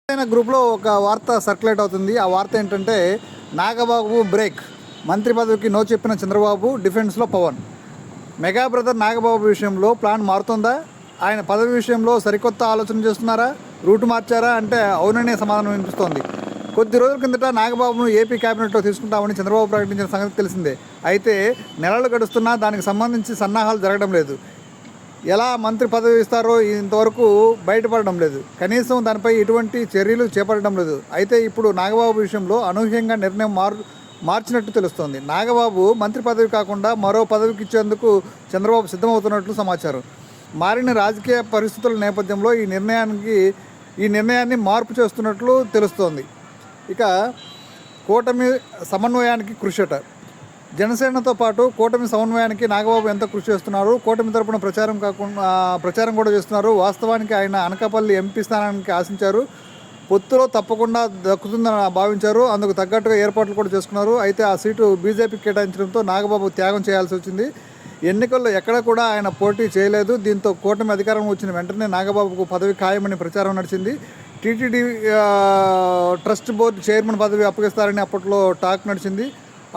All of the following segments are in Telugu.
గ్రూప్లో ఒక వార్త సర్క్యులేట్ అవుతుంది. ఆ వార్త ఏంటంటే నాగబాబు బ్రేక్, మంత్రి పదవికి నో చెప్పిన చంద్రబాబు, డిఫెన్స్లో పవన్. మెగా బ్రదర్ నాగబాబు విషయంలో ప్లాన్ మారుతుందా? ఆయన పదవి విషయంలో సరికొత్త ఆలోచన చేస్తున్నారా? రూటు మార్చారా అంటే అవుననే సమాధానం వినిపిస్తోంది. కొద్ది రోజుల కిందట నాగబాబును ఏపీ క్యాబినెట్లో తీసుకుంటామని చంద్రబాబు ప్రకటించిన సంగతి తెలిసిందే. అయితే నెలలు గడుస్తున్నా దానికి సంబంధించి సన్నాహాలు జరగడం లేదు. ఎలా మంత్రి పదవి ఇస్తారో ఇంతవరకు బయటపడడం లేదు. కనీసం దానిపై ఎటువంటి చర్యలు చేపట్టడం లేదు. అయితే ఇప్పుడు నాగబాబు విషయంలో అనూహ్యంగా నిర్ణయం మార్చినట్టు తెలుస్తోంది. నాగబాబు మంత్రి పదవి కాకుండా మరో పదవికి ఇచ్చేందుకు చంద్రబాబు సిద్ధమవుతున్నట్లు సమాచారం. మారిన రాజకీయ పరిస్థితుల నేపథ్యంలో ఈ నిర్ణయాన్ని మార్పు చేస్తున్నట్లు తెలుస్తోంది. ఇక కూటమి సమన్వయానికి కృషట. జనసేనతో పాటు కూటమి సమన్వయానికి నాగబాబు ఎంత కృషి చేస్తున్నారు? కూటమి తరపున ప్రచారం కూడా చేస్తున్నారు. వాస్తవానికి ఆయన అనకాపల్లి ఎంపీ స్థానానికి ఆశించారు. పొత్తులో తప్పకుండా దక్కుతుందని భావించారు. అందుకు తగ్గట్టుగా ఏర్పాట్లు కూడా చేసుకున్నారు. అయితే ఆ సీటు బీజేపీకి కేటాయించడంతో నాగబాబు త్యాగం చేయాల్సి వచ్చింది. ఎన్నికల్లో ఎక్కడ కూడా ఆయన పోటీ చేయలేదు. దీంతో కూటమి అధికారం వచ్చిన వెంటనే నాగబాబుకు పదవి ఖాయమని ప్రచారం నడిచింది. టీటీడీ ట్రస్ట్ బోర్డు చైర్మన్ పదవి అప్పగిస్తారని అప్పట్లో టాక్ నడిచింది.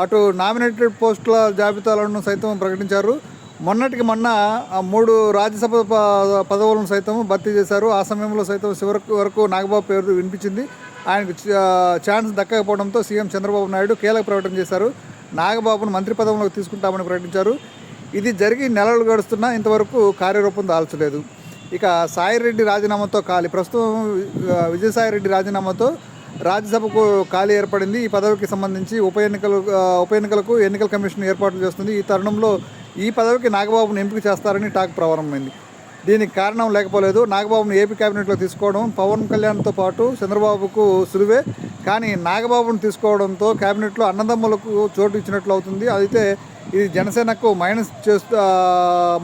అటు నామినేటెడ్ పోస్టుల జాబితాలను సైతం ప్రకటించారు. మొన్నటికి మొన్న 3 రాజ్యసభ పదవులను సైతం భర్తీ చేశారు. ఆ సమయంలో సైతం చివరికి వరకు నాగబాబు పేరు వినిపించింది. ఆయనకు ఛాన్స్ దక్కకపోవడంతో సీఎం చంద్రబాబు నాయుడు కీలక ప్రకటన చేశారు. నాగబాబును మంత్రి పదవిలోకి తీసుకుంటామని ప్రకటించారు. ఇది జరిగి నెలలు గడుస్తున్నా ఇంతవరకు కార్యరూపం దాల్చలేదు. ఇక సాయిరెడ్డి రాజీనామాతో ప్రస్తుతం విజయసాయిరెడ్డి రాజీనామాతో రాజ్యసభకు ఖాళీ ఏర్పడింది. ఈ పదవికి సంబంధించి ఉప ఎన్నికలకు ఎన్నికల కమిషన్ ఏర్పాట్లు చేస్తుంది. ఈ తరుణంలో ఈ పదవికి నాగబాబును ఎంపిక చేస్తారని టాక్ ప్రారంభమైంది. దీనికి కారణం లేకపోలేదు. నాగబాబును ఏపీ క్యాబినెట్లో తీసుకోవడం పవన్ కళ్యాణ్తో పాటు చంద్రబాబుకు సులువే. కానీ నాగబాబును తీసుకోవడంతో క్యాబినెట్లో అన్నదమ్ములకు చోటు ఇచ్చినట్లు అవుతుంది. అయితే ఇది జనసేనకు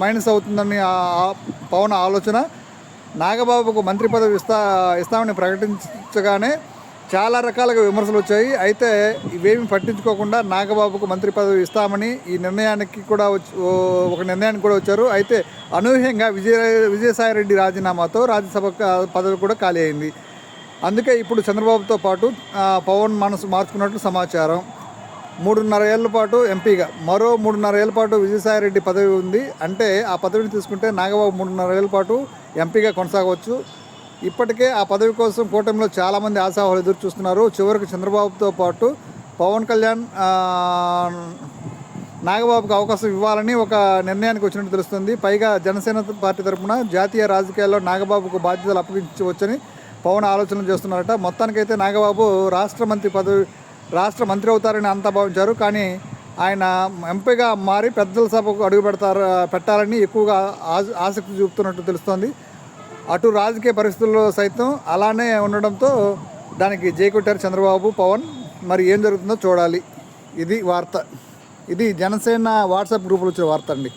మైనస్ అవుతుందని పవన్ ఆలోచన. నాగబాబుకు మంత్రి పదవి ఇస్తామని ప్రకటించగానే చాలా రకాలుగా విమర్శలు వచ్చాయి. అయితే ఇవేమి పట్టించుకోకుండా నాగబాబుకు మంత్రి పదవి ఇస్తామని ఒక నిర్ణయానికి కూడా వచ్చారు. అయితే అనూహ్యంగా విజయసాయిరెడ్డి రాజీనామాతో రాజ్యసభ పదవి కూడా ఖాళీ అయింది. అందుకే ఇప్పుడు చంద్రబాబుతో పాటు పవన్ మనసు మార్చుకున్నట్లు సమాచారం. 3.5 ఏళ్ల పాటు ఎంపీగా, మరో 3.5 ఏళ్ల పాటు విజయసాయిరెడ్డి పదవి ఉంది. అంటే ఆ పదవిని తీసుకుంటే నాగబాబు 3.5 ఏళ్ల పాటు ఎంపీగా కొనసాగవచ్చు. ఇప్పటికే ఆ పదవి కోసం కూటమిలో చాలామంది ఆశావాహులు ఎదురు చూస్తున్నారు. చివరికి చంద్రబాబుతో పాటు పవన్ కళ్యాణ్ నాగబాబుకు అవకాశం ఇవ్వాలని ఒక నిర్ణయానికి వచ్చినట్టు తెలుస్తుంది. పైగా జనసేన పార్టీ తరఫున జాతీయ రాజకీయాల్లో నాగబాబుకు బాధ్యతలు అప్పగించవచ్చని పవన్ ఆలోచనలు చేస్తున్నారట. మొత్తానికైతే నాగబాబు రాష్ట్ర మంత్రి అవుతారని అంతా భావించారు. కానీ ఆయన ఎంపీగా మారి పెద్దల సభకు పెట్టాలని ఎక్కువగా ఆసక్తి చూపుతున్నట్టు తెలుస్తోంది. అటు రాజకీయ పరిస్థితుల్లో సైతం అలానే ఉండడంతో దానికి జైకొట్టారు చంద్రబాబు, పవన్. మరి ఏం జరుగుతుందో చూడాలి. ఇది వార్త. ఇది జనసేన వాట్సాప్ గ్రూపులో వచ్చిన వార్త అండి.